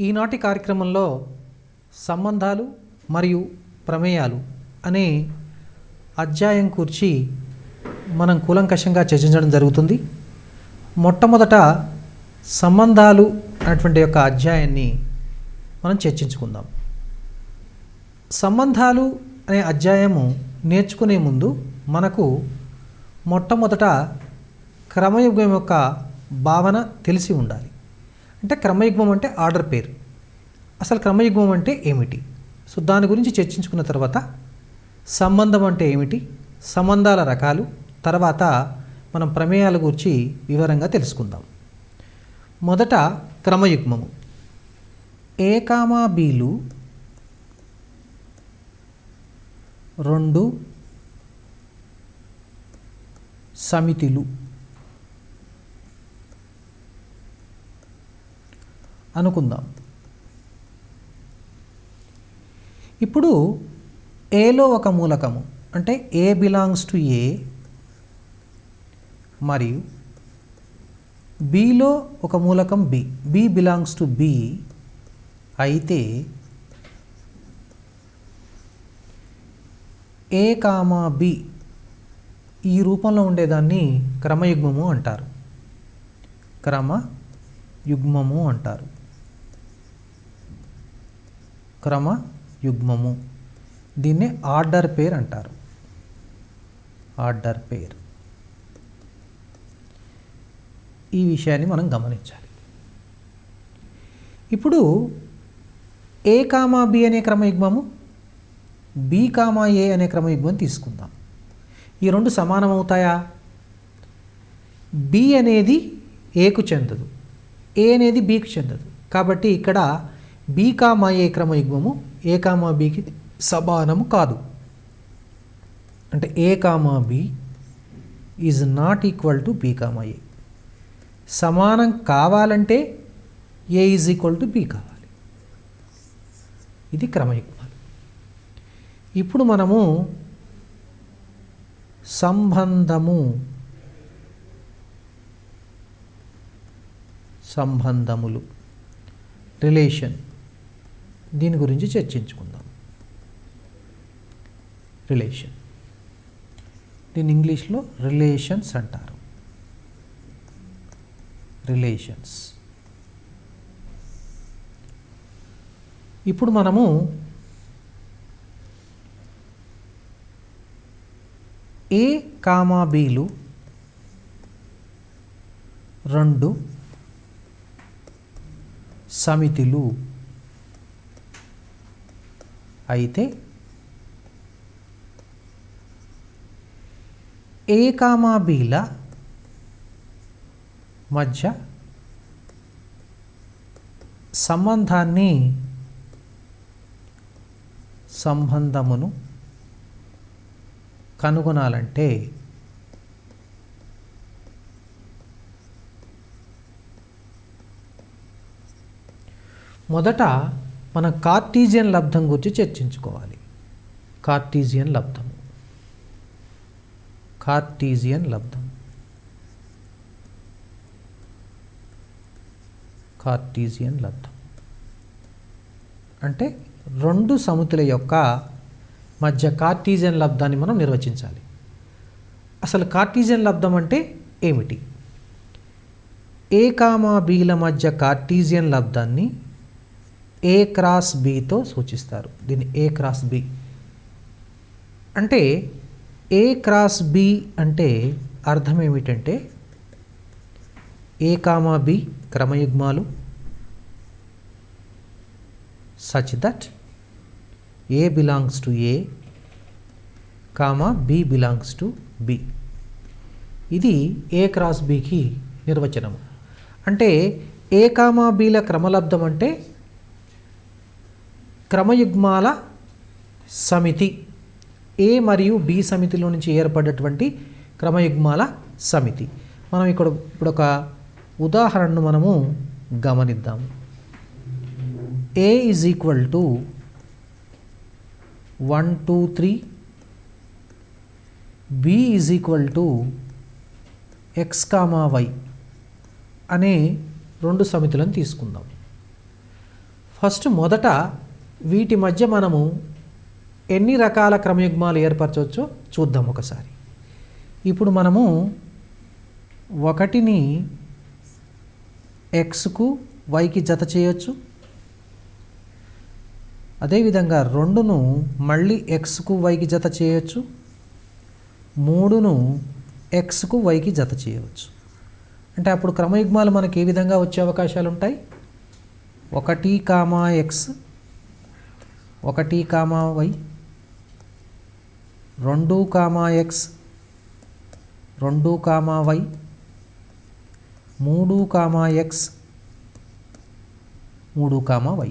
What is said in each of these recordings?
ఈనాటి కార్యక్రమంలో సంబంధాలు మరియు ప్రమేయాలు అనే అధ్యాయం గురించి మనం కూలంకషంగా చర్చించడం జరుగుతుంది. మొట్టమొదట సంబంధాలు అనేటువంటి యొక్క అధ్యాయాన్ని మనం చర్చించుకుందాం. సంబంధాలు అనే అధ్యాయము నేర్చుకునే ముందు మనకు మొట్టమొదట క్రమయుగ్మం యొక్క భావన తెలిసి ఉండాలి. అంటే క్రమయుగ్మం అంటే ఆర్డర్ పేర్. అసలు క్రమయుగ్మం అంటే ఏమిటి? సో దాని గురించి చర్చించుకున్న తర్వాత సంబంధం అంటే ఏమిటి, సంబంధాల రకాలు, తర్వాత మనం ప్రమేయాల గురించి వివరంగా తెలుసుకుందాం. మొదట క్రమయుగ్మము. ఏ కామా బీలు రెండు సమితులు అనుకుందాం. ఇప్పుడు ఏలో ఒక మూలకము అంటే ఏ బిలాంగ్స్ టు ఏ మరియు బిలో ఒక మూలకం B, B belongs to B అయితే ఏ కామా బి ఈ రూపంలో ఉండేదాన్ని క్రమయుగ్మము అంటారు. క్రమయుగ్మము అంటారు. క్రమయుగ్మము దీన్నే ఆర్డర్ పేర్ అంటారు. ఆర్డర్ పేర్. ఈ విషయాన్ని మనం గమనించాలి. ఇప్పుడు ఏ కామా బి అనే క్రమయుగ్మము, బి కామా ఏ అనే క్రమయుగ్మం తీసుకుందాం. ఈ రెండు సమానం అవుతాయా? బి అనేది ఏకు చెందదు, ఏ అనేది బికి చెందదు. కాబట్టి ఇక్కడ బి కామా ఏ క్రమయుగ్మము ఏ కామా బికి సమానము కాదు. అంటే A comma B is not equal to B comma A. సమానం కావాలంటే A is equal to B కావాలి. ఇది క్రమయుగ్మాలు. ఇప్పుడు మనము సంబంధములు రిలేషన్ దీని గురించి చర్చించుకుందాం. రిలేషన్, దీని ఇంగ్లీష్లో రిలేషన్స్ అంటారు. రిలేషన్స్. ఇప్పుడు మనము ఏ కామా బీలు రెండు సమితులు అయితే ఏ కామా బీల మధ్య సంబంధమును కనుగొనాలంటే మొదట మనం కార్టీజియన్ లబ్ధం గురించి చర్చించుకోవాలి. కార్టీజియన్ లబ్ధం. కార్టీజియన్ లబ్ధం. కార్టీజియన్ లబ్ధం అంటే రెండు సమితుల యొక్క మధ్య కార్టీజియన్ లబ్ధాన్ని మనం నిర్వచించాలి. అసలు కార్టీజియన్ లబ్ధం అంటే ఏమిటి? ఏ కామా బీల మధ్య కార్టీజియన్ లబ్ధాన్ని ఏ క్రాస్ బితో సూచిస్తారు. దీన్ని ఏ క్రాస్ బి అంటే ఏ క్రాస్ బి అంటే అర్థం ఏమిటంటే ఏ కామా బి క్రమయుగ్మాలు such that A belongs to A, comma B belongs to B. ఇది ఏ క్రాస్ బికి నిర్వచనము. అంటే ఏ కామా బిల క్రమలబ్ధం అంటే క్రమయుగ్మాల సమితి, ఏ మరియు బి సమితిలో నుంచి ఏర్పడ్డటువంటి క్రమయుగ్మాల సమితి. మనం ఇప్పుడు ఒక ఉదాహరణను మనము గమనిద్దాము. A is equal to 1 2 3, B is equal to x, y అనే రెండు సమితులను తీసుకుందాం. ఫస్ట్ మొదట వీటి మధ్య మనము ఎన్ని రకాల క్రమయుగ్మాలు ఏర్పరచవచ్చో చూద్దాం ఒకసారి. ఇప్పుడు మనము 1ని xకు yకి జత చేయొచ్చు. అదేవిధంగా 2ను మళ్ళీ xకు yకి జత చేయొచ్చు. 3ను xకు yకి జత చేయవచ్చు. అంటే అప్పుడు క్రమయుగ్మాలు మనకి ఏ విధంగా వచ్చే అవకాశాలు ఉంటాయి? 1, x 1, y 2, x 2, y 3, x 3, y.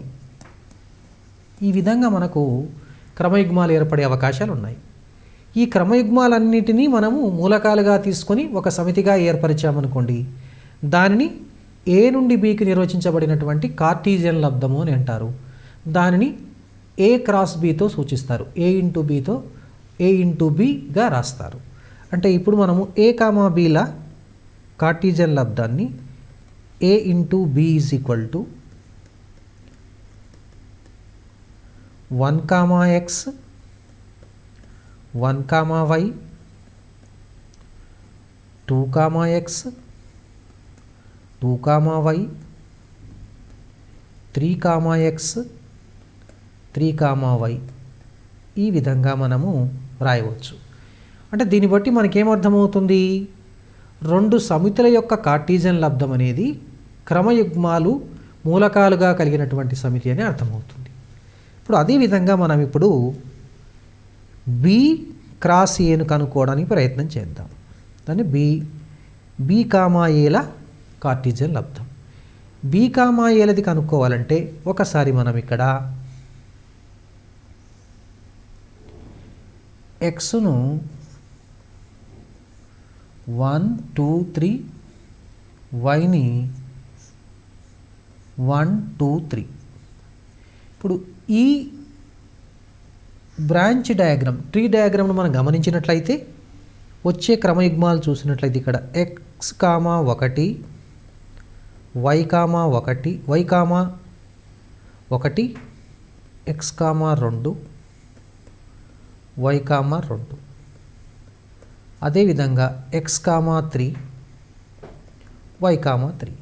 ఈ విధంగా మనకు క్రమయుగ్మాలు ఏర్పడే అవకాశాలు ఉన్నాయి. ఈ క్రమయుగ్మాలన్నిటినీ మనము మూలకాలుగా తీసుకొని ఒక సమితిగా ఏర్పరిచామనుకోండి, దానిని ఏ నుండి బికి నిర్వచించబడినటువంటి కార్టీజియన్ లబ్ధము అని అంటారు. దానిని ఏ క్రాస్ బితో సూచిస్తారు. ఏ ఇంటూ బిగా రాస్తారు. అంటే ఇప్పుడు మనము ఏ కామా బిల కార్టీజియన్ లబ్ధాన్ని A into B is equal to 1, x 1, y 2, x 2, y 3, x 3, y ఈ విధంగా మనము రాయవచ్చు. అంటే దీన్ని బట్టి మనకేమర్థమవుతుంది? 2 సమితుల యొక్క కార్టీజియన్ లబ్ధం అనేది క్రమయుగ్మాలు మూలకాలుగా కలిగినటువంటి సమితి అని అర్థమవుతుంది. ఇప్పుడు అదేవిధంగా మనం ఇప్పుడు బి క్రాస్ ఏను కనుక్కోవడానికి ప్రయత్నం చేద్దాం. దాన్ని బి కామా ఏల కార్టీజియన్ లబ్ధం. బి కామా ఏలది కనుక్కోవాలంటే ఒకసారి మనం ఇక్కడ ఎక్స్ను 1, 2, 3 వైని 1, 2, 3. ఇప్పుడు ఈ బ్రాంచ్ డయాగ్రామ్, ట్రీ డయాగ్రామ్ను మనం గమనించినట్లయితే వచ్చే క్రమయుగ్మాలు చూసినట్లయితే ఇక్కడ x, 1 y, 1 x, 2 y, 2 అదేవిధంగా x, 3 y, 3.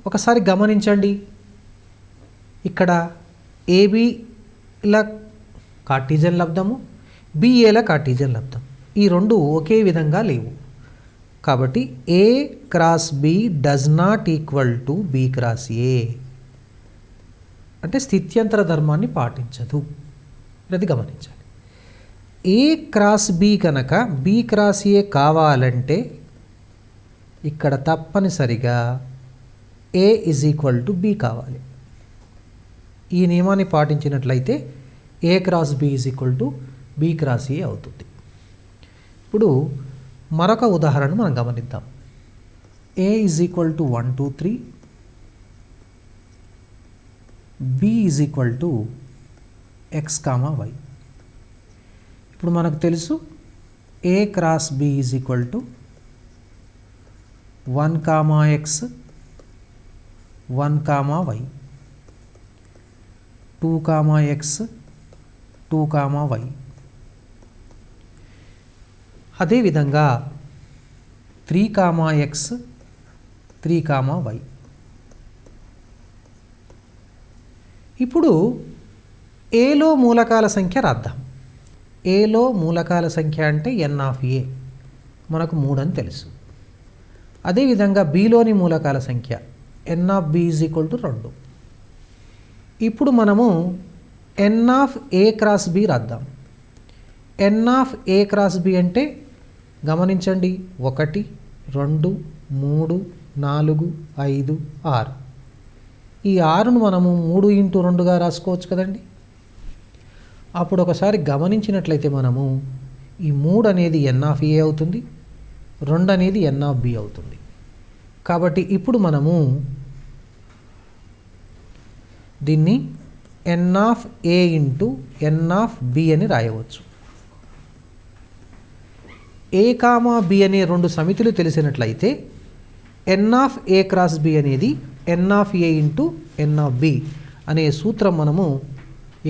ఒకసారి గమనించండి, ఇక్కడ ఏబిల కార్టీజియన్ లబ్ధము, బిఏల కార్టీజియన్ లబ్ధం ఈ రెండు ఒకే విధంగా లేవు. కాబట్టి A cross B does not equal to B cross A, అంటే స్థిత్యంతర ధర్మాన్ని పాటించదు. అది గమనించాలి. ఏ క్రాస్ బి కనుక బి క్రాస్ ఏ కావాలంటే ఇక్కడ తప్పనిసరిగా A is equal to B కావాలి. ఈ నియమాన్ని పాటించినట్లయితే A cross B is equal to B cross A అవుతుంది. ఇప్పుడు మరొక ఉదాహరణ మనం గమనిద్దాం. A is equal to 1, 2, 3 B is equal to X, Y. ఇప్పుడు మనకు తెలుసు ఏ cross B is equal to 1, x 1, y 2, x 2, y. అదేవిధంగా 3, x 3, y. ఇప్పుడు ఏలో మూలకాల సంఖ్య రాద్దాం. ఏలో మూలకాల సంఖ్య అంటే n ఆఫ్ ఏ మనకు 3 అని తెలుసు. అదేవిధంగా బిలోని మూలకాల సంఖ్య n of B is equal to 2. ఇప్పుడు మనము n of A cross B రాద్దాం. n of A cross B అంటే గమనించండి 1, 2, 3, 4, 5, 6. ఈ 6ను మనము 3 ఇంటూ 2గా రాసుకోవచ్చు కదండి. అప్పుడు ఒకసారి గమనించినట్లయితే మనము ఈ 3 అనేది n ఆఫ్ ఏ అవుతుంది, 2 అనేది n ఆఫ్ బి అవుతుంది. కాబట్టి ఇప్పుడు మనము దీన్ని n of A into n of B అని రాయవచ్చు. ఏ కామా బి అనే 2 సమితులు తెలిసినట్లయితే n of A cross B అనేది n of A into N of B అనే సూత్రం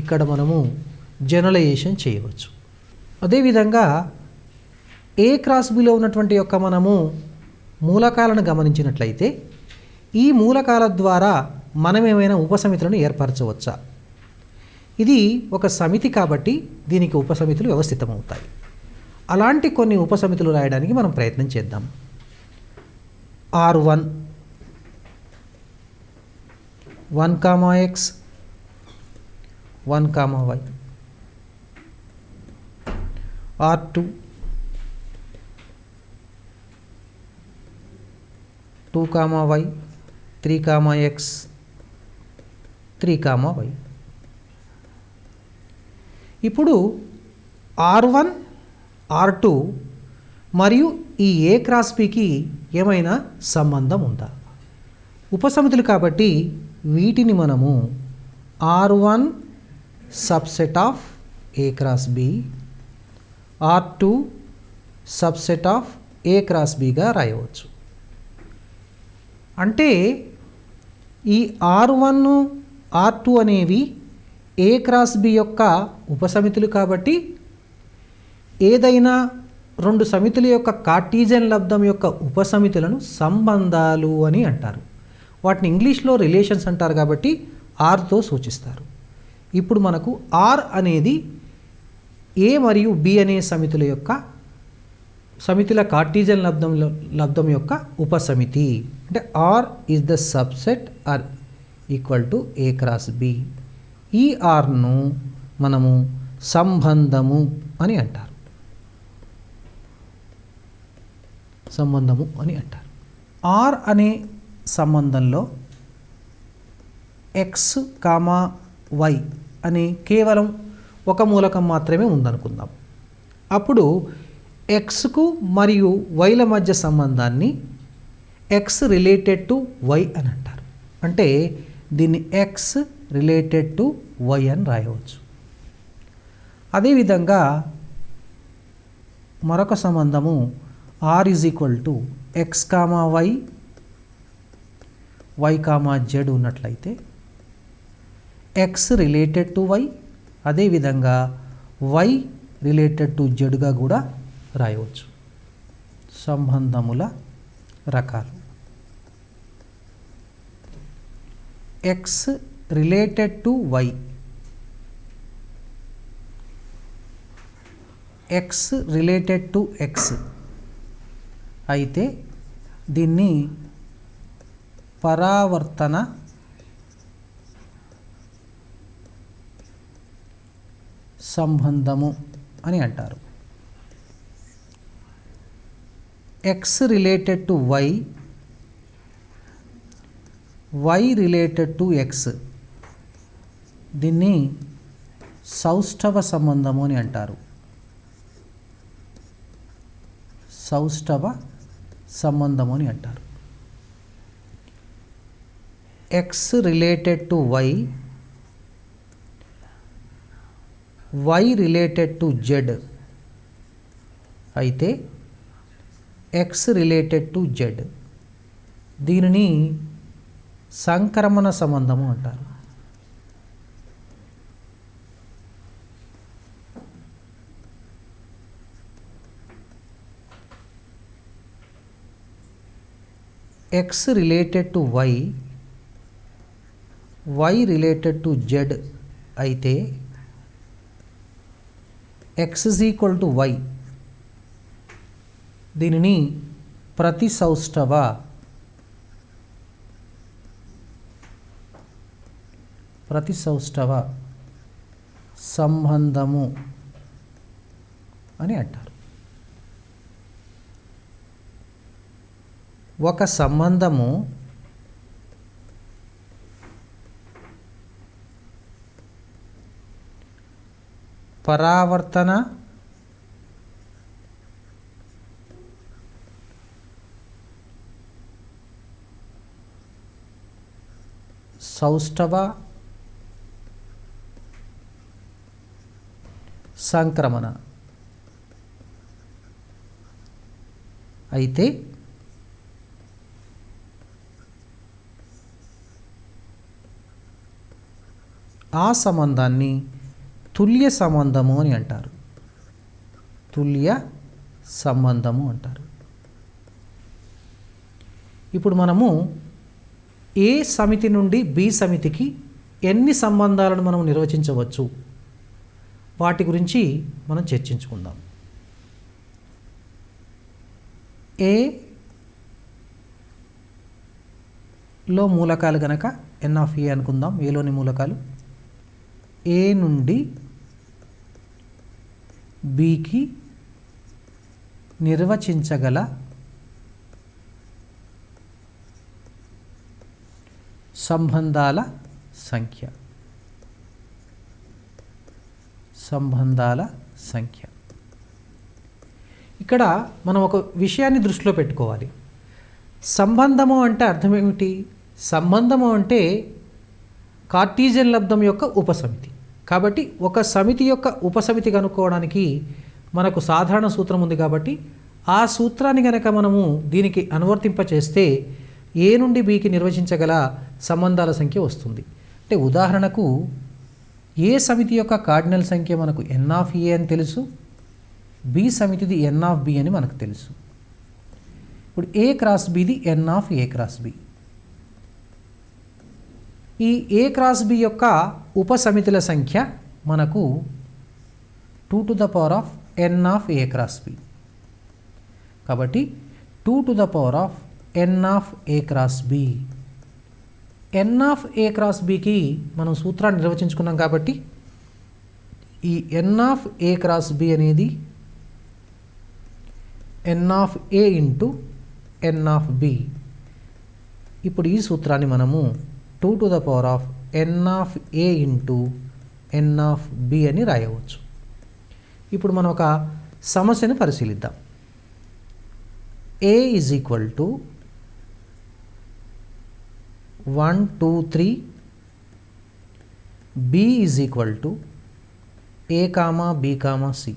ఇక్కడ మనము జనరలైజేషన్ చేయవచ్చు. అదేవిధంగా ఏ క్రాస్ బిలో ఉన్నటువంటి యొక్క మనము మూలకాలను గమనించినట్లయితే ఈ మూలకాల ద్వారా మనం ఏమైనా ఉపసమితులను ఏర్పరచవచ్చా? ఇది ఒక సమితి కాబట్టి దీనికి ఉపసమితులు వ్యవస్థితమవుతాయి. అలాంటి కొన్ని ఉపసమితులు రాయడానికి మనం ప్రయత్నం చేద్దాం. R1 1, x 1, y. R2 2, y 3, x 3, y. ఇప్పుడు R1 R2 మరియు ఈ ఏ క్రాస్ బికి ఏమైనా సంబంధం ఉందా? ఉపసమితులు కాబట్టి వీటిని మనము R1 subset of A cross B, R2 subset of A cross బిగా రాయవచ్చు. అంటే ఈ R1 R2 అనేవి ఏ క్రాస్ బి యొక్క ఉపసమితులు కాబట్టి ఏదైనా రెండు సమితుల యొక్క కార్టీజియన్ లబ్దం యొక్క ఉపసమితులను సంబంధాలు అని అంటారు. వాటిని ఇంగ్లీష్లో రిలేషన్స్ అంటారు కాబట్టి ఆర్తో సూచిస్తారు. ఇప్పుడు మనకు ఆర్ అనేది ఏ మరియు బి అనే సమితుల కార్టీజియన్ లబ్దం యొక్క ఉపసమితి. అంటే R is the subset R equal to A cross B. ఈ ఆర్ను మనము సంబంధము అని అంటారు. ఆర్ అనే సంబంధంలో ఎక్స్ కామా వై అని కేవలం ఒక మూలకం మాత్రమే ఉందనుకుందాం. అప్పుడు ఎక్స్కు మరియు వైల మధ్య సంబంధాన్ని ఎక్స్ రిలేటెడ్ టు వై అని అంటారు. అంటే దీన్ని ఎక్స్ రిలేటెడ్ టు వై అని రాయవచ్చు. అదేవిధంగా మరొక సంబంధము R is equal to X comma Y, Y comma Z ఉన్నట్లయితే ఎక్స్ రిలేటెడ్ టు వై, అదేవిధంగా వై రిలేటెడ్ టు జెడ్గా కూడా రాయవచ్చు. సంబంధముల రకాలు: X related to Y, X related to X అయితే దీన్ని పరావర్తన సంబంధము అని అంటారు. X related to Y, Y related to X దీన్ని సౌష్ఠవ సంబంధము అని అంటారు. సౌష్ఠవ సంబంధము అని అంటారు. X related to Y, Y related to Z అయితే ఎక్స్ రిలేటెడ్ టు జెడ్ దీనిని సంక్రమణ సంబంధము అంటారు. X related to Y, Y related to Z అయితే X is equal to Y దీనిని ప్రతిసౌష్ఠవ సంబంధము అని అంటారు. ఒక సంబంధము పరావర్తన సౌష్ఠవ సంక్రమణ అయితే ఆ సంబంధాన్ని తుల్య సంబంధము అని అంటారు. తుల్య సంబంధము అంటారు. ఇప్పుడు మనము ఏ సమితి నుండి బి సమితికి ఎన్ని సంబంధాలను మనం నిర్వచించవచ్చు వాటి గురించి మనం చర్చించుకుందాం. ఏలో మూలకాలు కనుక ఎన్ ఆఫ్ ఏ అనుకుందాం. ఏలోని మూలకాలు ఏ నుండి బికి నిర్వచించగల సంబంధాల సంఖ్య. ఇక్కడ మనం ఒక విషయాన్ని దృష్టిలో పెట్టుకోవాలి. సంబంధము అంటే అర్థం ఏమిటి? సంబంధము అంటే కార్టీజియన్ లబ్ధం యొక్క ఉపసమితి. కాబట్టి ఒక సమితి యొక్క ఉపసమితి కనుక్కోవడానికి మనకు సాధారణ సూత్రం ఉంది. కాబట్టి ఆ సూత్రాన్ని కనుక మనము దీనికి అనువర్తింపచేస్తే ఏ నుండి బికి నిర్వచించగల సంబంధాల సంఖ్య వస్తుంది. అంటే ఉదాహరణకు ఏ సమితి యొక్క కార్డినల్ సంఖ్య మనకు ఎన్ ఆఫ్ ఏ అని తెలుసు, బి సమితిది ఎన్ ఆఫ్ బి అని మనకు తెలుసు. ఇప్పుడు ఏ క్రాస్ బిది N of A cross B. ఈ ఏ క్రాస్ బి యొక్క ఉపసమితుల సంఖ్య మనకు 2 to the power of N of A cross B. కాబట్టి 2 to the power of N of A cross B. N of A cross బికి మనం సూత్రాన్ని నిర్వచించుకున్నాం. కాబట్టి ఈ N of A cross B అనేది N of A into N of B. ఇప్పుడు ఈ సూత్రాన్ని మనము 2 to the power of N of A into N of B అని రాయవచ్చు. ఇప్పుడు మనం ఒక సమస్యను పరిశీలిద్దాం. A is equal to 1 2 3, B is equal to A comma B comma C.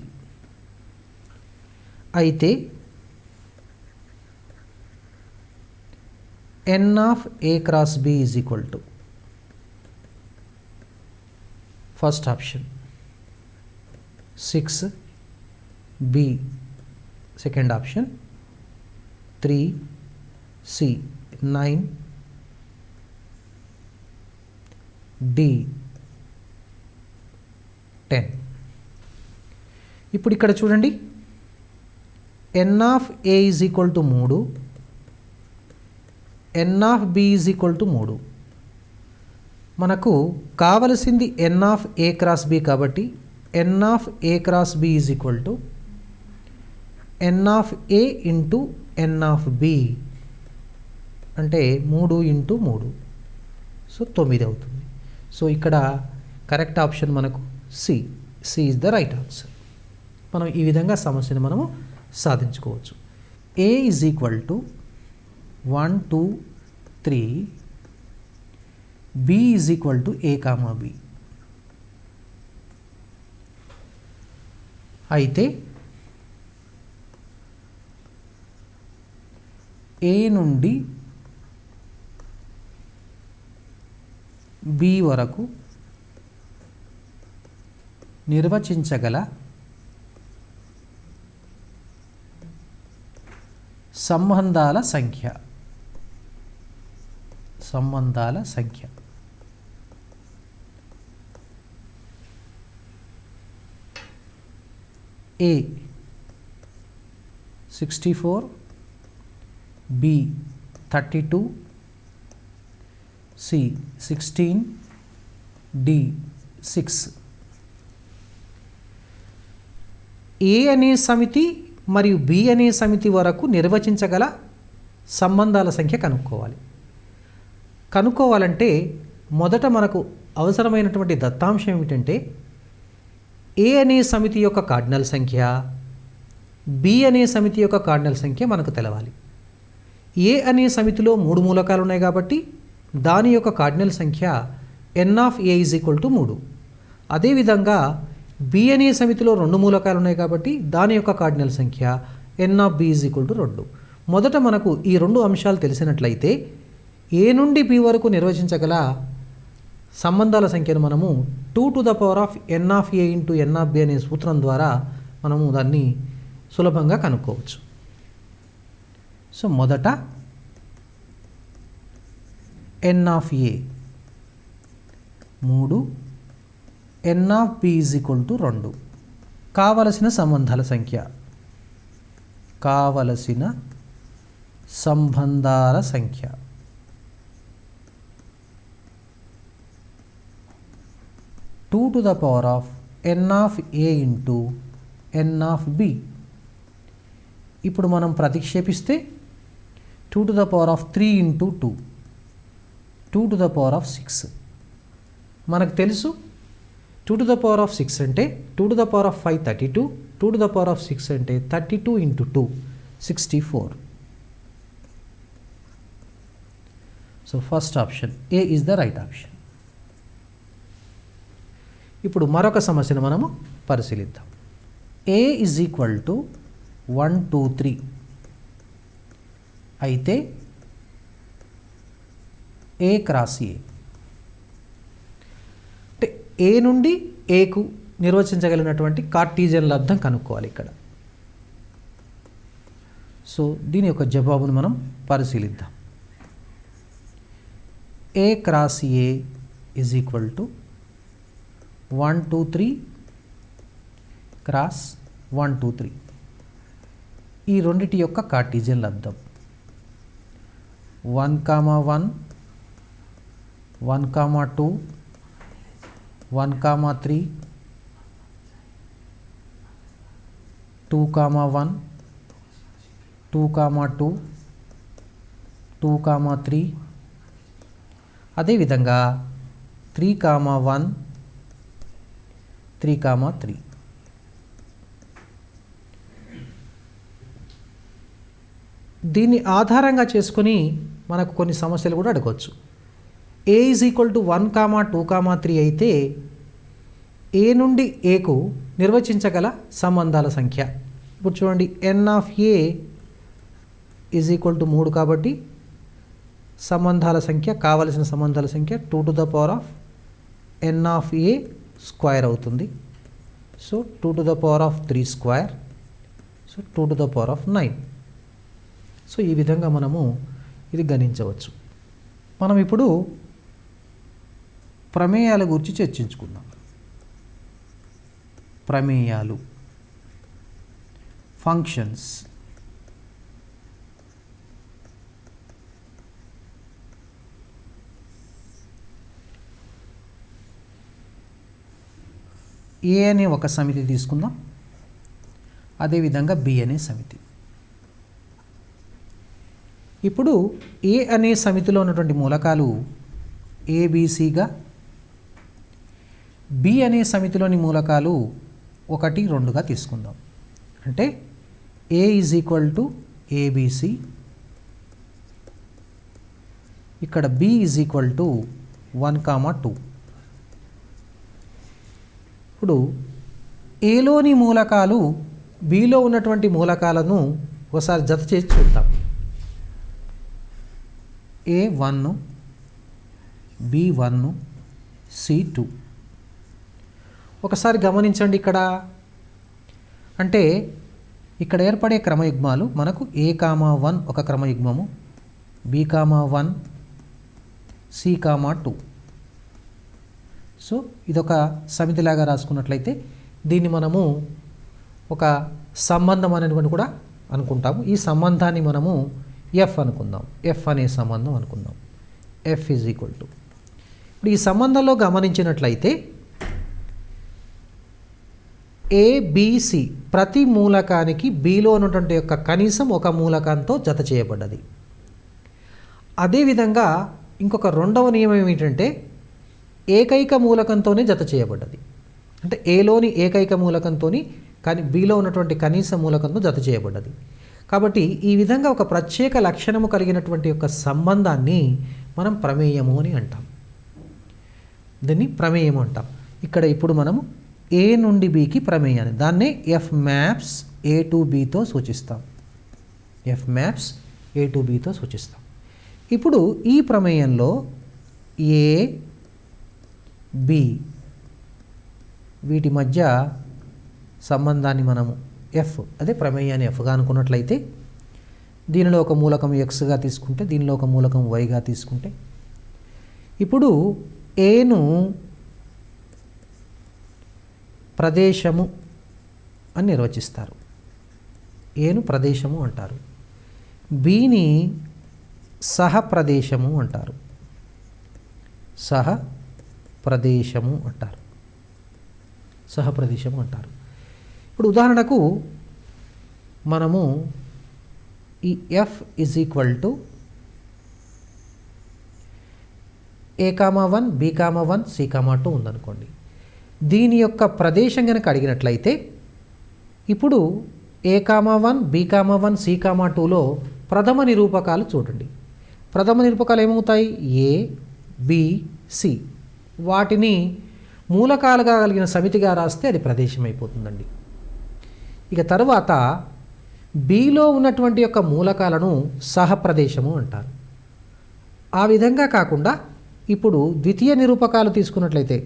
అయితే N of A cross B is equal to first option 6, B second option 3, C 9, D 10. ఇప్పుడు ఇక్కడ చూడండి, N of A is equal to 3, N of B is equal to 3. మనకు కావలసింది N of A cross B. కాబట్టి N of A cross B is equal to N of A into N of B. అంటే 3 into 3, so 9 అవుతుంది. So ఇక్కడ correct option మనకు C. C is the right answer. మనం ఈ విధంగా సమస్యను మనము సాధించుకోవచ్చు. A is equal to 1 2 3, B is equal to A comma B. అయితే ఏ నుండి బి వరకు నిర్వచించగల సంబంధాల సంఖ్య. A 64, B 32, C 16, D 6. A అనే సమితి మరియు బి అనే సమితి వరకు నిర్వచించగల సంబంధాల సంఖ్య కనుక్కోవాలంటే మొదట మనకు అవసరమైనటువంటి దత్తాంశం ఏమిటంటే ఏ అనే సమితి యొక్క కార్డినల్ సంఖ్య, బి అనే సమితి యొక్క కార్డినల్ సంఖ్య మనకు తెలవాలి. ఏ అనే సమితిలో 3 మూలకాలు ఉన్నాయి కాబట్టి దాని యొక్క కార్డినల్ సంఖ్య N of A is equal to 3. అదేవిధంగా బి అనే సమితిలో 2 మూలకాలు ఉన్నాయి కాబట్టి దాని యొక్క కార్డినల్ సంఖ్య N of B is equal to 2. మొదట మనకు ఈ 2 అంశాలు తెలిసినట్లయితే ఏ నుండి బి వరకు నిర్వచించగల సంబంధాల సంఖ్యను మనము 2n(a) ఇంటూ n(b) అనే సూత్రం ద్వారా మనము దాన్ని సులభంగా కనుక్కోవచ్చు. సో మొదట n(a) 3, n(b) = 2. కావలసిన సంబంధాల సంఖ్య 2n(a) ఇంటూ n(b). ఇప్పుడు మనం ప్రతిక్షేపిస్తే 2³ ఇంటూ 2 2⁶. మనకు తెలుసు 2⁶ అంటే 2⁵ 32, 2⁶ అంటే 32 into 2 64. So first option A is the right option. ఇప్పుడు మరొక సమస్యను మనము పరిశీలిద్దాం. a = 1 2 3 అయితే a క్రాస్ a అంటే a నుండి aకు నిర్వచించగలిగినటువంటి కార్టీజియన్ లబ్ధం కనుక్కోవాలి ఇక్కడ. సో దీని యొక్క జవాబును మనం పరిశీలిద్దాం. a cross a = 1 2 3 cross 1 2 3. ఈ రెండిటి యొక్క కార్టీజియన్ లబ్ధం 1, 1 1, 2 1, 3 2, 1 2, 2 2, 3 అదేవిధంగా 3, 1 3, 3. దీన్ని ఆధారంగా చేసుకొని మనకు కొన్ని సమస్యలు కూడా అడగవచ్చు. a = 1, 2, 3 అయితే a నుండి aకు నిర్వచించగల సంబంధాల సంఖ్య. ఇప్పుడు చూడండి n(a) = 3 కాబట్టి సంబంధాల సంఖ్య కావలసిన సంబంధాల సంఖ్య 2n(a)² అవుతుంది. సో 2^3². సో 2^9. సో ఈ విధంగా మనము ఇది గణించవచ్చు. మనం ఇప్పుడు ప్రమేయాల గురించి చర్చించుకుందాం. ప్రమేయాలు, ఫంక్షన్స్. ఏ అనే ఒక సమితి తీసుకుందాం, అదేవిధంగా బి అనే సమితి. ఇప్పుడు ఏ అనే సమితిలో ఉన్నటువంటి మూలకాలు ఏబిసిగా, బి అనే సమితిలోని మూలకాలు 1 2గా తీసుకుందాం. అంటే a = ABC, ఇక్కడ b = 1, 2. ఇప్పుడు ఏలోని మూలకాలు బిలో ఉన్నటువంటి మూలకాలను ఒకసారి జత చేసి చూద్దాం. A1, B1, C2. ఒకసారి గమనించండి ఇక్కడ. అంటే ఇక్కడ ఏర్పడే క్రమయుగ్మాలు మనకు A,1 ఒక క్రమయుగ్మము, B,1, C,2. సో ఇదొక సమితిలాగా రాసుకున్నట్లయితే దీన్ని మనము ఒక సంబంధం అనేటువంటి కూడా అనుకుంటాము. ఈ సంబంధాన్ని మనము ఎఫ్ అనుకుందాం, ఎఫ్ అనే సంబంధం అనుకుందాం. F = ఇప్పుడు ఈ సంబంధంలో గమనించినట్లయితే ఏబిసి ప్రతి మూలకానికి బిలో ఉన్నటువంటి యొక్క కనీసం ఒక మూలకంతో జత చేయబడ్డది. అదేవిధంగా ఇంకొక రెండవ నియమం ఏమిటంటే ఏకైక మూలకంతోనే జత చేయబడ్డది. అంటే ఏలోని ఏకైక మూలకంతో కానీ బిలో ఉన్నటువంటి కనీస మూలకంతో జత చేయబడ్డది. కాబట్టి ఈ విధంగా ఒక ప్రత్యేక లక్షణము కలిగినటువంటి యొక్క సంబంధాన్ని మనం ప్రమేయము అని అంటాం. దీన్ని ప్రమేయము అంటాం. ఇక్కడ ఇప్పుడు మనము ఏ నుండి బికి ప్రమేయాన్ని, దాన్నే ఎఫ్ మ్యాప్స్ A to Bతో సూచిస్తాం. ఎఫ్ మ్యాప్స్ A to Bతో సూచిస్తాం. ఇప్పుడు ఈ ప్రమేయంలో ఏ బి వీటి మధ్య సంబంధాన్ని మనము ఎఫ్ అదే ప్రమేయాన్ని ఎఫ్గా అనుకున్నట్లయితే దీనిలో ఒక మూలకం ఎక్స్గా తీసుకుంటే దీనిలో ఒక మూలకం వైగా తీసుకుంటే ఇప్పుడు ఏను ప్రదేశము అని నిర్వచిస్తారు. ఏను ప్రదేశము అంటారు. బిని సహ ప్రదేశము అంటారు. సహ ప్రదేశము అంటారు. సహ ప్రదేశము అంటారు. ఇప్పుడు ఉదాహరణకు మనము ఈ F is equal to A,1 B,1 C,2 ఉందనుకోండి. దీని యొక్క ప్రదేశం కనుక అడిగినట్లయితే ఇప్పుడు A,1 B,1 C,2లో ప్రథమ నిరూపకాలు చూడండి. ప్రథమ నిరూపకాలు ఏమవుతాయి? A, B, C. వాటిని మూలకాలుగా కలిగిన సమితిగా రాస్తే అది ప్రదేశం అయిపోతుందండి. ఇక తరువాత బిలో ఉన్నటువంటి యొక్క మూలకాలను సహప్రదేశము అంటారు. ఆ విధంగా కాకుండా ఇప్పుడు ద్వితీయ నిరూపకాలు తీసుకున్నట్లయితే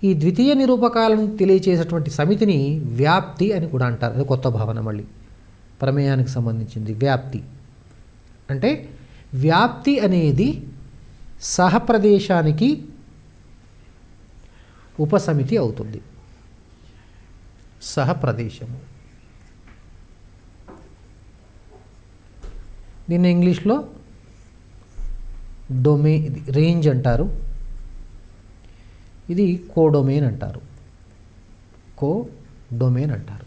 ఈ ద్వితీయ నిరూపకాలను తెలియచేసేటువంటి సమితిని వ్యాప్తి అని కూడా అంటారు. అది కొత్త భావన, మళ్ళీ ప్రమేయానికి సంబంధించింది. వ్యాప్తి అంటే వ్యాప్తి అనేది సహప్రదేశానికి ఉపసమితి అవుతుంది. సహప్రదేశము దీన్ని ఇంగ్లీష్లో రేంజ్ అంటారు. ఇది కోడొమైన్ అంటారు. కోడొమైన్ అంటారు.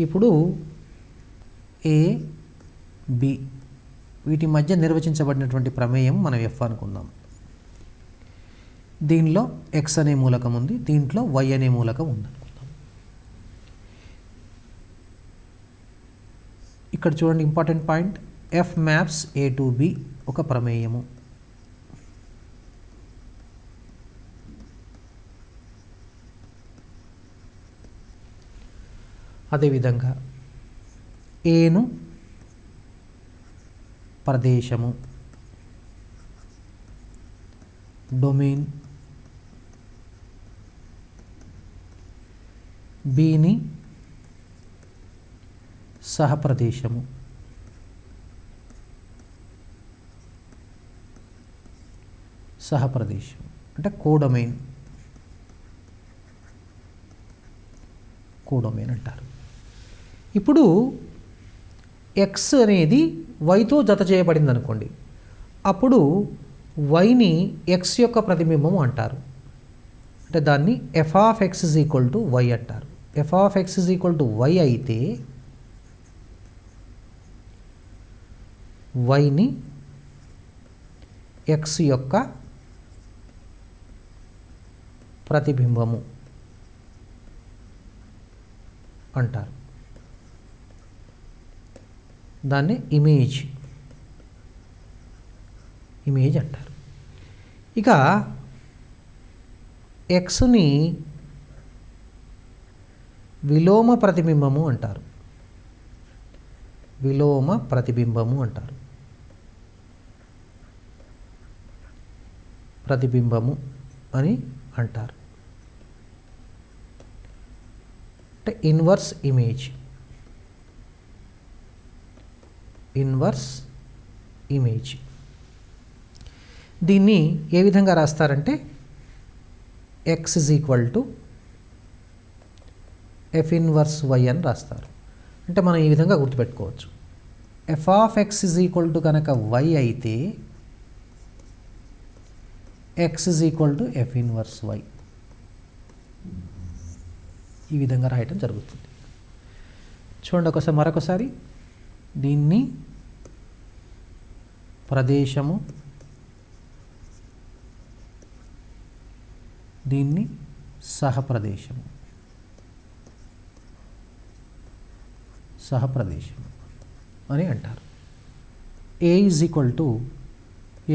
ఇప్పుడు ఏ, బి వీటి మధ్య నిర్వచించబడినటువంటి ప్రమేయం మనం ఎఫ్ అనుకుందాం. దీనిలో ఎక్స్ అనే మూలకం ఉంది, దీంట్లో వై అనే మూలకం ఉంది అనుకుందాం. ఇక్కడ చూడండి, important point, F maps A to be ఒక ప్రమేయము. అదేవిధంగా ఏను ప్రదేశము, డొమైన్, బిని సహప్రదేశము, సహప్రదేశం అంటే కోడొమైన్, కోడొమైన్ అంటారు. ఇప్పుడు ఎక్స్ అనేది వైతో జత చేయబడింది అనుకోండి, అప్పుడు వైని ఎక్స్ యొక్క ప్రతిబింబం అంటారు. అంటే దాన్ని f of x is equal to y అంటారు. F of x is equal to y అయితే వైని ఎక్స్ యొక్క ప్రతిబింబము అంటారు. దాన్ని ఇమేజ్ అంటారు. ఇక ఎక్స్ని విలోమ ప్రతిబింబము అంటారు. విలోమ ప్రతిబింబము అంటారు. ప్రతిబింబము అని అంటారు. అంటే ఇన్వర్స్ ఇమేజ్. ఇన్వర్స్ ఇమేజ్ దీన్ని ఏ విధంగా రాస్తారంటే x is equal to f inverse y అని రాస్తారు. అంటే మనం ఈ విధంగా గుర్తుపెట్టుకోవచ్చు. F of x is equal to కనుక వై అయితే x is equal to f inverse y, ఈ విధంగా రాయటం జరుగుతుంది. చూడండి మరొకసారి, దీన్ని ప్రదేశము, దీన్ని సహప్రదేశము, సహప్రదేశము అని అంటారు. A is equal to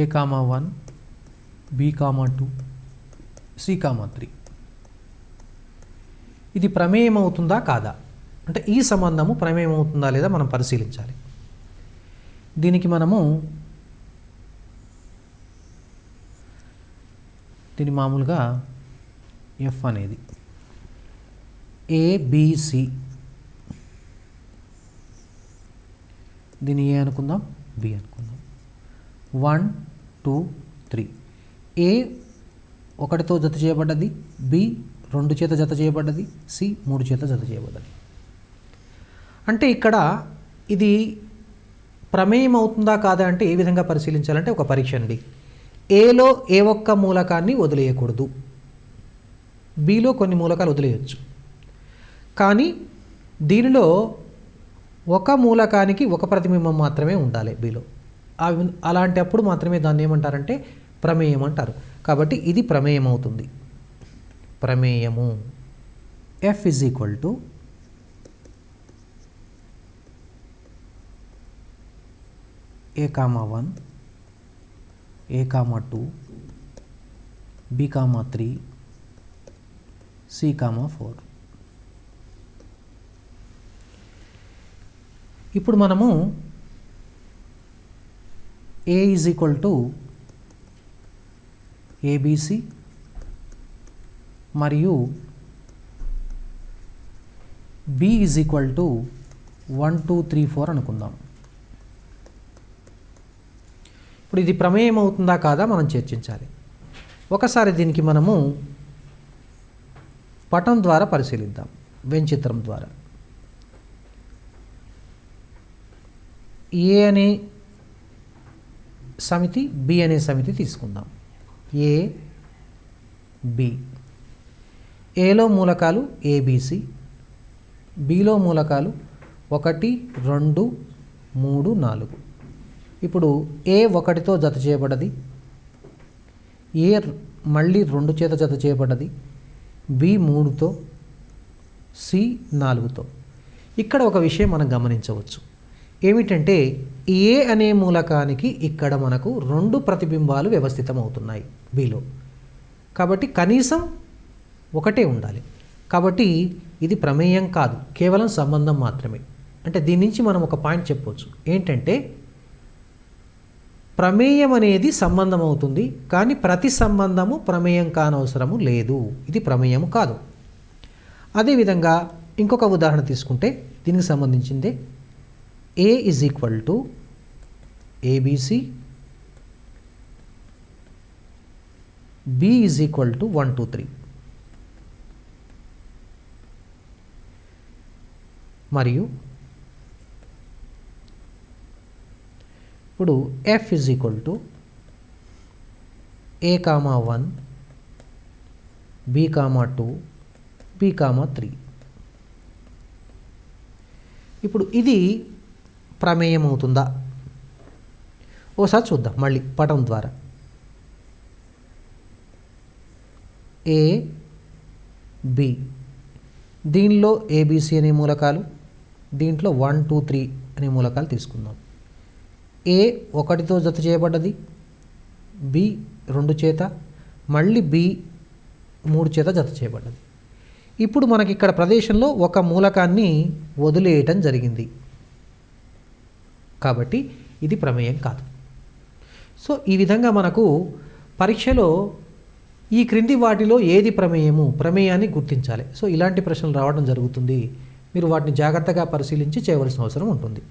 A,1 B,2 C,3. ఇది ప్రమేయం అవుతుందా కాదా అంటే ఈ సంబంధము ప్రమేయం అవుతుందా లేదా మనం పరిశీలించాలి. దీనికి మనము దీని మామూలుగా ఎఫ్ అనేది ఏబిసి, దీన్ని ఏ అనుకుందాం, బి అనుకుందాం. 1 2 3. ఏ 1తో జత చేయబడ్డది, బి 2 చేత జత చేయబడ్డది, సి 3 చేత జత చేయబడ్డది. అంటే ఇక్కడ ఇది ప్రమేయం అవుతుందా కాదా అంటే ఏ విధంగా పరిశీలించాలంటే ఒక పరీక్ష అండి. ఏలో ఏ ఒక్క మూలకాన్ని వదిలేయకూడదు, బిలో కొన్ని మూలకాలు వదిలేయచ్చు. కానీ దీనిలో ఒక మూలకానికి ఒక ప్రతిబింబం మాత్రమే ఉండాలి బిలో. అలాంటి అప్పుడు మాత్రమే దాన్ని ఏమంటారంటే ప్రమేయం అంటారు. కాబట్టి ఇది ప్రమేయం అవుతుంది. ప్రమేయము f is equal to A,1, A,2, B,3, C,4. ఇప్పుడు మనము A is equal to ABC మరియు B ఈజ్ ఈక్వల్ టు 1 2 3 4 అనుకుందాం. ఇప్పుడు ఇది ప్రమేయం అవుతుందా కాదా మనం చర్చించాలి. ఒకసారి దీనికి మనము పటం ద్వారా పరిశీలిద్దాం, వెంచిత్రం ద్వారా. ఏ అనే సమితి, బి అనే సమితి తీసుకుందాం. A B. ఏలో మూలకాలు ఏబిసి, బిలో మూలకాలు 1 2 3 4. ఇప్పుడు ఏ 1తో జత చేయబడ్డది, ఏ మళ్ళీ 2 చేత జత చేయబడ్డది, బి 3తో, సి 4తో. ఇక్కడ ఒక విషయం మనం గమనించవచ్చు. ఏమిటంటే ఏ అనే మూలకానికి ఇక్కడ మనకు 2 ప్రతిబింబాలు వ్యవస్థితం అవుతున్నాయి బిలో. కాబట్టి కనీసం ఒకటే ఉండాలి. కాబట్టి ఇది ప్రమేయం కాదు, కేవలం సంబంధం మాత్రమే. అంటే దీని నుంచి మనం ఒక పాయింట్ చెప్పవచ్చు. ఏంటంటే ప్రమేయం అనేది సంబంధం అవుతుంది, కానీ ప్రతి సంబంధము ప్రమేయం కానవసరము లేదు. ఇది ప్రమేయము కాదు. అదేవిధంగా ఇంకొక ఉదాహరణ తీసుకుంటే దీనికి సంబంధించిందే. A is equal to ABC, B is equal to 1 2 3 మరియు ఇప్పుడు F is equal to A,1, B,2, B,3. ఇప్పుడు ఇది ప్రమేయం అవుతుందా ఓసారి చూద్దాం మళ్ళీ పటం ద్వారా. ఏ బి, దీనిలో ఏబిసి అనే మూలకాలు, దీంట్లో 1 2 3 అనే మూలకాలు తీసుకుందాం. ఏ 1తో జత చేయబడ్డది, బి 2 చేత, మళ్ళీ బి 3 చేత జత చేయబడ్డది. ఇప్పుడు మనకి ఇక్కడ ప్రదేశంలో ఒక మూలకాన్ని వదిలేయటం జరిగింది. కాబట్టి ఇది ప్రమేయం కాదు. సో ఈ విధంగా మనకు పరీక్షలో ఈ క్రింది వాటిలో ఏది ప్రమేయాన్ని గుర్తించాలి. సో ఇలాంటి ప్రశ్నలు రావడం జరుగుతుంది. మీరు వాటిని జాగ్రత్తగా పరిశీలించి చేయవలసిన అవసరం ఉంటుంది.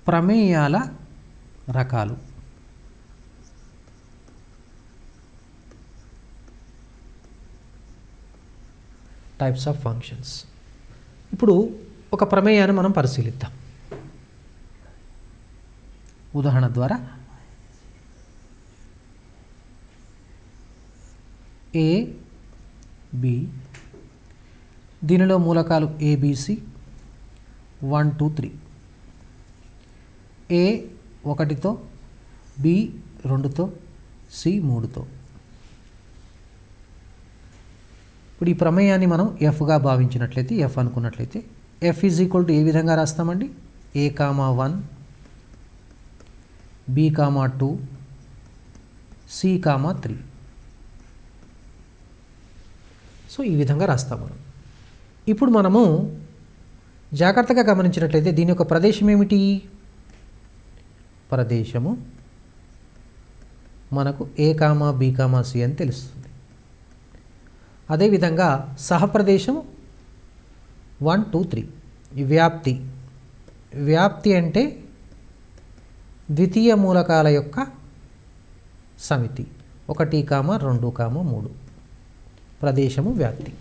ప్రమేయాల రకాలు. Types of functions. ఇప్పుడు ఒక ప్రమేయాన్ని మనం పరిశీలిద్దాం ఉదాహరణ ద్వారా. ఏ బి, దీనిలో మూలకాలు ఏబిసి 1 2 3. ఏ 1తో, బి 2తో, సి 3తో. ఇప్పుడు ఈ ప్రమేయాన్ని మనం ఎఫ్గా భావించినట్లయితే, ఎఫ్ అనుకున్నట్లయితే ఎఫ్ ఈజ్ ఈక్వల్ టు ఏ విధంగా రాస్తామండి? A,1, B,2, C,3. సో ఈ విధంగా రాస్తాం మనం. ఇప్పుడు మనము జాగ్రత్తగా గమనించినట్లయితే దీని యొక్క ప్రదేశం ఏమిటి? ప్రదేశము మనకు A, B, C అని తెలుస్తుంది. అదేవిధంగా సహప్రదేశం 1 2 3. వ్యాప్తి, వ్యాప్తి అంటే ద్వితీయ మూలకాల యొక్క సమితి 1, 2, 3. ప్రదేశము వ్యాప్తి.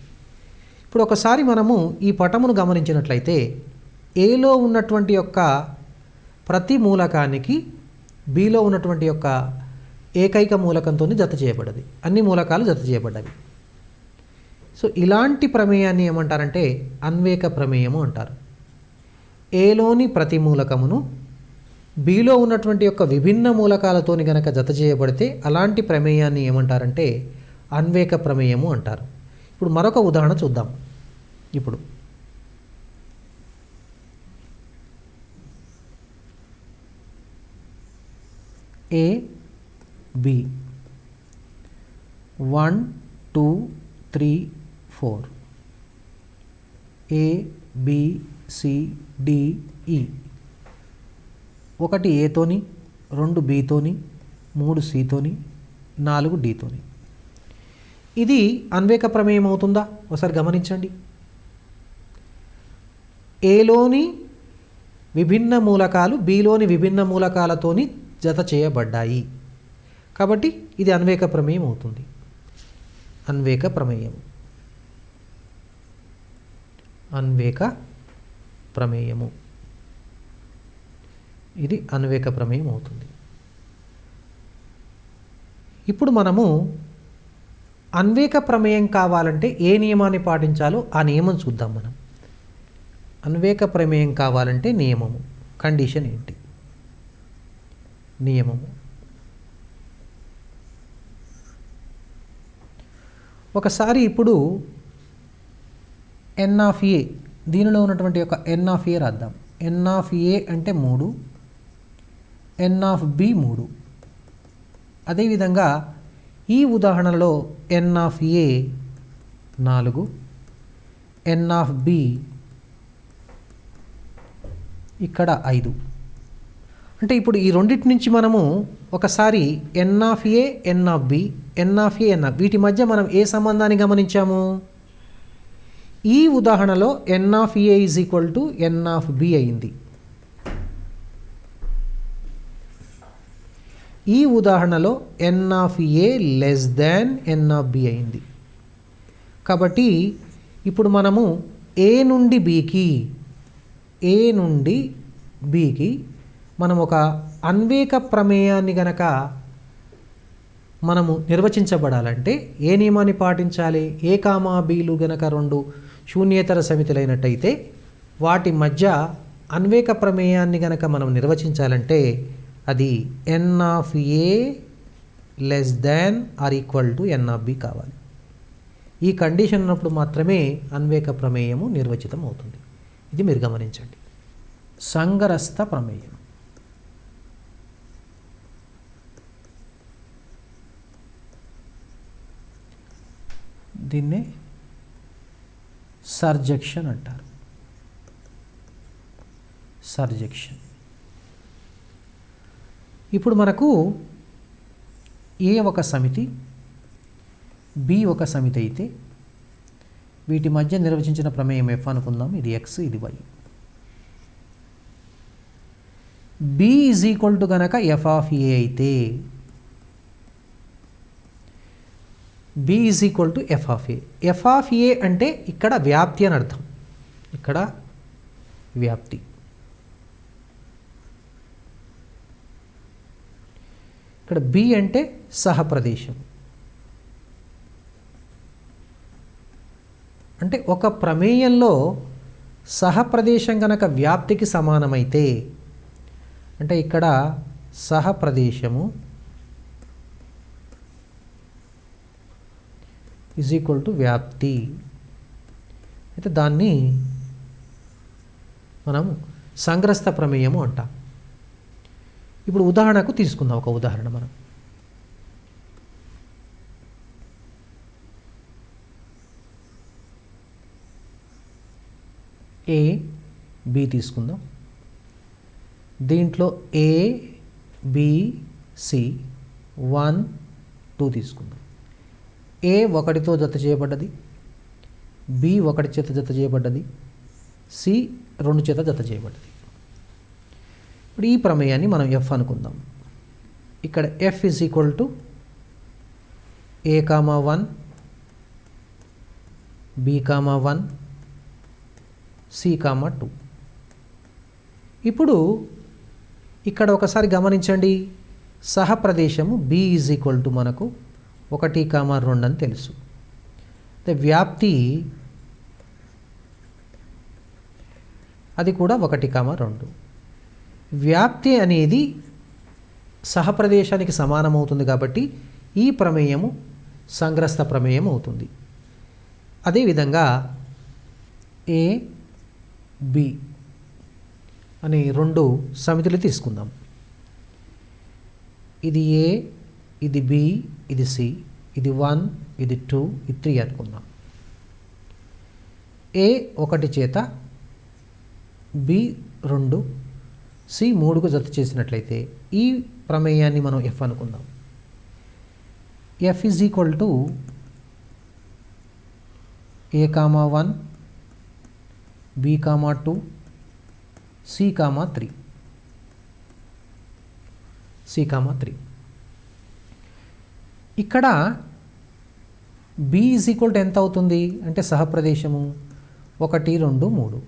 ఇప్పుడు ఒకసారి మనము ఈ పటమును గమనించినట్లయితే ఏలో ఉన్నటువంటి యొక్క ప్రతి మూలకానికి బిలో ఉన్నటువంటి యొక్క ఏకైక మూలకంతో జత చేయబడ్డది. అన్ని మూలకాలు జత చేయబడ్డవి. సో ఇలాంటి ప్రమేయాన్ని ఏమంటారంటే అన్వేక ప్రమేయము అంటారు. ఏలోని ప్రతి మూలకమును బిలో ఉన్నటువంటి యొక్క విభిన్న మూలకాలతోని గనక జత చేయబడితే అలాంటి ప్రమేయాన్ని ఏమంటారంటే అన్వేక ప్రమేయము అంటారు. ఇప్పుడు మరొక ఉదాహరణ చూద్దాం. ఇప్పుడు A B 1 2 3 4 A B C D E 1 ఏతోని 2 బితోని 3 సితోని 4 డితోని. ఇది అన్వేక ప్రమేయం అవుతుందా? ఒకసారి గమనించండి. ఏలోని విభిన్న మూలకాలు బిలోని విభిన్న మూలకాలతోని జత చేయబడ్డాయి కాబట్టి ఇది అన్వేక ప్రమేయం అవుతుంది. అన్వేక ప్రమేయం, అన్వేక ప్రమేయము, ఇది అన్వేక ప్రమేయం అవుతుంది. ఇప్పుడు మనము అన్వేక ప్రమేయం కావాలంటే ఏ నియమాన్ని పాటించాలో ఆ నియమం చూద్దాం. మనం అన్వేక ప్రమేయం కావాలంటే నియమము, కండిషన్ ఏంటి? నియమము ఒకసారి ఇప్పుడు ఎన్ ఆఫ్ ఏ, దీనిలో ఉన్నటువంటి ఒక ఎన్ ఆఫ్ ఏ రాద్దాం. ఎన్ ఆఫ్ ఏ అంటే 3, ఎన్ ఆఫ్ బి 3. అదేవిధంగా ఈ ఉదాహరణలో n of A 4, n of B ఇక్కడ 5. అంటే ఇప్పుడు ఈ రెండింటి నుంచి మనము ఒకసారి n of A, n of B, N of A, n of వీటి మధ్య మనం ఏ సంబంధాన్ని గమనించాము? ఈ ఉదాహరణలో n of A is equal to N of B అయింది. ఈ ఉదాహరణలో n of A less than n of B అయింది. కాబట్టి ఇప్పుడు మనము ఏ నుండి బికి, ఏ నుండి బికి మనం ఒక అన్వేక ప్రమేయాన్ని గనక మనము నిర్వచించబడాలంటే ఏ నియమాన్ని పాటించాలి? ఏ కామా బీలు గనక 2 శూన్యేతర సమితులైనట్టయితే వాటి మధ్య అన్వేక ప్రమేయాన్ని గనక మనం నిర్వచించాలంటే అది n of A less than or equal to N of B కావాలి. ఈ కండిషన్ ఉన్నప్పుడు మాత్రమే అన్వేక ప్రమేయము నిర్వచితం అవుతుంది. ఇది మీరు గమనించండి. సంగరస్థ ప్రమేయం, దీన్నే సర్జెక్షన్ అంటారు. సర్జెక్షన్. ఇప్పుడు మనకు ఏ ఒక సమితి, బి ఒక సమితి అయితే వీటి మధ్య నిర్వచించిన ప్రమేయం ఎఫ్ అనుకుందాం. ఇది ఎక్స్, ఇది y. B is equal to గనక ఎఫ్ ఆఫ్ ఏ అయితే B is equal to f of A. F of A అంటే ఇక్కడ వ్యాప్తి అని అర్థం. ఇక్కడ వ్యాప్తి. ఇక్కడ బి అంటే సహప్రదేశం. అంటే ఒక ప్రమేయంలో సహప్రదేశం కనుక వ్యాప్తికి సమానమైతే అంటే ఇక్కడ సహప్రదేశము ఈజ్ ఈక్వల్ టు వ్యాప్తి అయితే దాన్ని మనం సంగ్రస్త ప్రమేయము అంటాం. ఇప్పుడు ఉదాహరణకు తీసుకుందాం. ఒక ఉదాహరణ మనం ఏ బి తీసుకుందాం. దీంట్లో ఏ బి సి 1 2 తీసుకుందాం. ఏ 1తో జత చేయబడ్డది, బి 1 చేత జత చేయబడ్డది, సి 2 చేత జత చేయబడ్డది. ఇప్పుడు ఈ ప్రమేయాన్ని మనం ఎఫ్ అనుకుందాం. ఇక్కడ F is equal to A comma 1, B comma 1, C comma 2. ఇప్పుడు ఇక్కడ ఒకసారి గమనించండి, సహప్రదేశము బి ఈజ్ ఈక్వల్ టు మనకు 1,2 అని తెలుసు. వ్యాప్తి అది కూడా 1,2. వ్యాప్తి అనేది సహప్రదేశానికి సమానమవుతుంది కాబట్టి ఈ ప్రమేయము సంగ్రస్త ప్రమేయం అవుతుంది. అదేవిధంగా ఏ బి అనే 2 సమితులు తీసుకుందాం. ఇది ఏ, ఇది బి, ఇది సి, ఇది 1, ఇది 2, ఇది 3 అనుకుందాం. ఏ 1 చేత, బి 2, సి 3కు జత చేసినట్లయితే ఈ ప్రమేయాన్ని మనం ఎఫ్ అనుకుందాం. F is equal to A comma 1, B comma 2, C comma 3. ఇక్కడ బి ఈజ్ ఈక్వల్ టు ఎంత అవుతుంది అంటే సహప్రదేశము 1, 2, 3.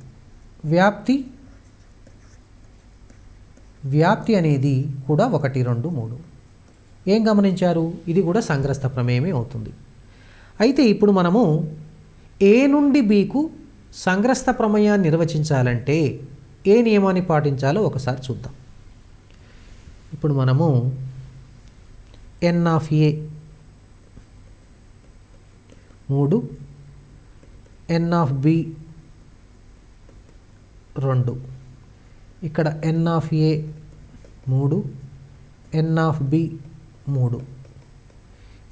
వ్యాప్తి అనేది కూడా 1, 2, 3. ఏం గమనించారు? ఇది కూడా సంగ్రస్త ప్రమేయమే అవుతుంది. అయితే ఇప్పుడు మనము ఏ నుండి బికు సంగ్రస్త ప్రమేయాన్ని నిర్వచించాలంటే ఏ నియమాన్ని పాటించాలో ఒకసారి చూద్దాం. ఇప్పుడు మనము n of A 3, N of B 2, ఇక్కడ n of A 3, N of B 3.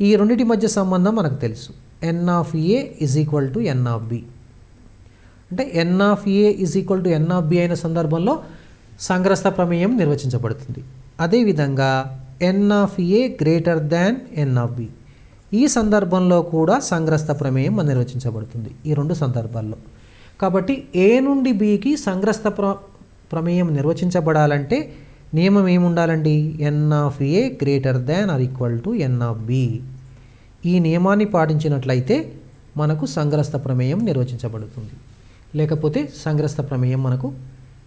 ఈ రెండింటి మధ్య సంబంధం మనకు తెలుసు. N of A is equal to N of B. అంటే n of A is equal to N of B అయిన సందర్భంలో సంగ్రస్త ప్రమేయం నిర్వచించబడుతుంది. అదేవిధంగా n of A greater than n of B, ఈ సందర్భంలో కూడా సంగ్రస్త ప్రమేయం నిర్వచించబడుతుంది ఈ 2 సందర్భాల్లో. కాబట్టి ఏ నుండి బికి సంగ్రస్త ప్రమేయం నిర్వచించబడాలంటే నియమం ఏముండాలండి? N of A greater than or equal to N of B. ఈ నియమాన్ని పాటించినట్లయితే మనకు సంగ్రస్త ప్రమేయం నిర్వచించబడుతుంది, లేకపోతే సంగ్రస్త ప్రమేయం మనకు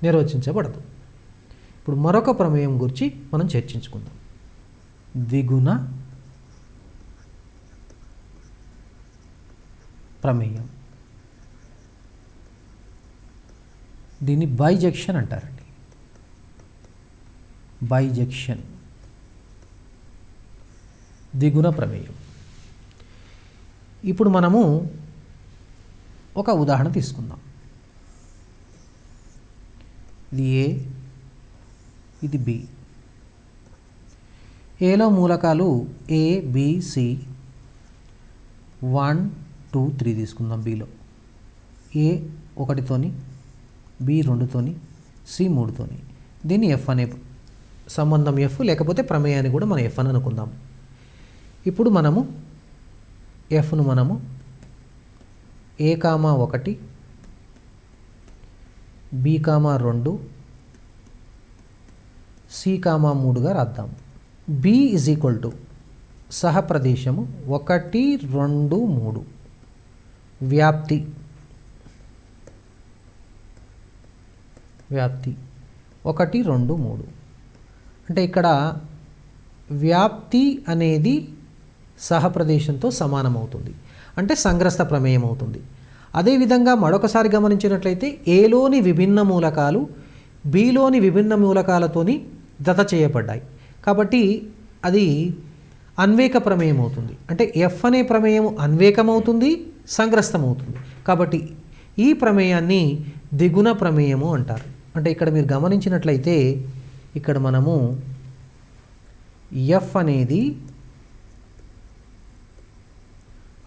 నిర్వచించబడదు. ఇప్పుడు మరొక ప్రమేయం గురించి మనం చర్చించుకుందాం. ద్విగుణ ప్రమేయం. దీన్ని బైజెక్షన్ అంటారండి. బైజెక్షన్, ద్విగుణ ప్రమేయం. ఇప్పుడు మనము ఒక ఉదాహరణ తీసుకుందాం. ఇది ఏ, ఇది బి. ఏలో మూలకాలు ఏ, బి, సి. 1, 2, 3 తీసుకుందాం. బిలో ఏ 1తోని, బి 2తోని, సి 3తోని. దీన్ని ఎఫ్ అనే సంబంధం ఎఫ్, లేకపోతే ప్రమేయాన్ని కూడా మనం ఎఫ్ అని అనుకుందాం. ఇప్పుడు మనము ఎఫ్ను మనము A comma 1, B comma 2, C comma 3గా రాద్దాం. బి ఈజ్ ఈక్వల్ టు సహప్రదేశము 1, 2, 3. వ్యాప్తి 1, 2, 3. అంటే ఇక్కడ వ్యాప్తి అనేది సహప్రదేశంతో సమానమవుతుంది, అంటే సంగ్రస్త ప్రమేయం అవుతుంది. అదేవిధంగా మరొకసారి గమనించినట్లయితే ఏలోని విభిన్న మూలకాలు బిలోని విభిన్న మూలకాలతోని జత చేయబడ్డాయి కాబట్టి అది అన్వేక ప్రమేయం అవుతుంది. అంటే ఎఫ్ అనే ప్రమేయం అన్వేకమవుతుంది, సంగ్రస్తమవుతుంది. కాబట్టి ఈ ప్రమేయాన్ని ద్విగుణ ప్రమేయము అంటారు. అంటే ఇక్కడ మీరు గమనించినట్లయితే ఇక్కడ మనము ఎఫ్ అనేది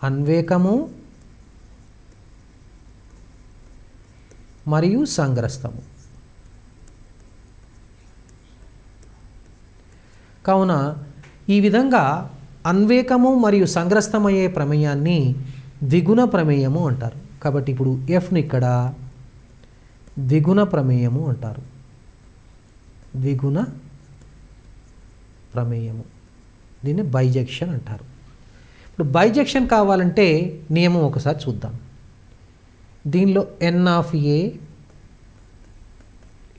అన్వేకము మరియు సంగ్రస్తము. కావున ఈ విధంగా అన్వేకము మరియు సంగ్రస్తమయ్యే ప్రమేయాన్ని ద్విగుణ ప్రమేయము అంటారు. కాబట్టి ఇప్పుడు ఎఫ్ని ఇక్కడ ద్విగుణ ప్రమేయము అంటారు. ద్విగుణ ప్రమేయము, దీన్ని బైజెక్షన్ అంటారు. ఇప్పుడు బైజెక్షన్ కావాలంటే నియమం ఒకసారి చూద్దాం. దీనిలో n of A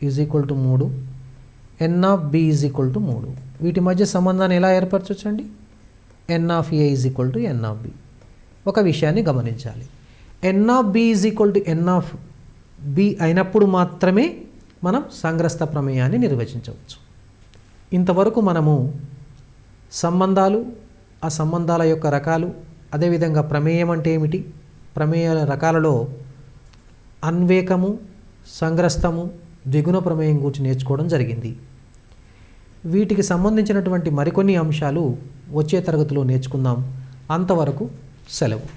is equal to 3, N of B is equal to 3. వీటి మధ్య సంబంధాన్ని ఎలా ఏర్పరచవచ్చండి? N of A is equal to N of B. ఒక విషయాన్ని గమనించాలి, n of B is equal to N of B అయినప్పుడు మాత్రమే మనం సంగ్రస్త ప్రమేయాన్ని నిర్వచించవచ్చు. ఇంతవరకు మనము సంబంధాలు, ఆ సంబంధాల యొక్క రకాలు, అదేవిధంగా ప్రమేయం అంటే ఏమిటి, ప్రమేయాల రకాలలో అన్వేకము, సంగ్రస్తము, ద్విగుణ ప్రమేయం గురించి నేర్చుకోవడం జరిగింది. వీటికి సంబంధించినటువంటి మరికొన్ని అంశాలు వచ్చే తరగతిలో నేర్చుకుందాం. అంతవరకు సెలవు.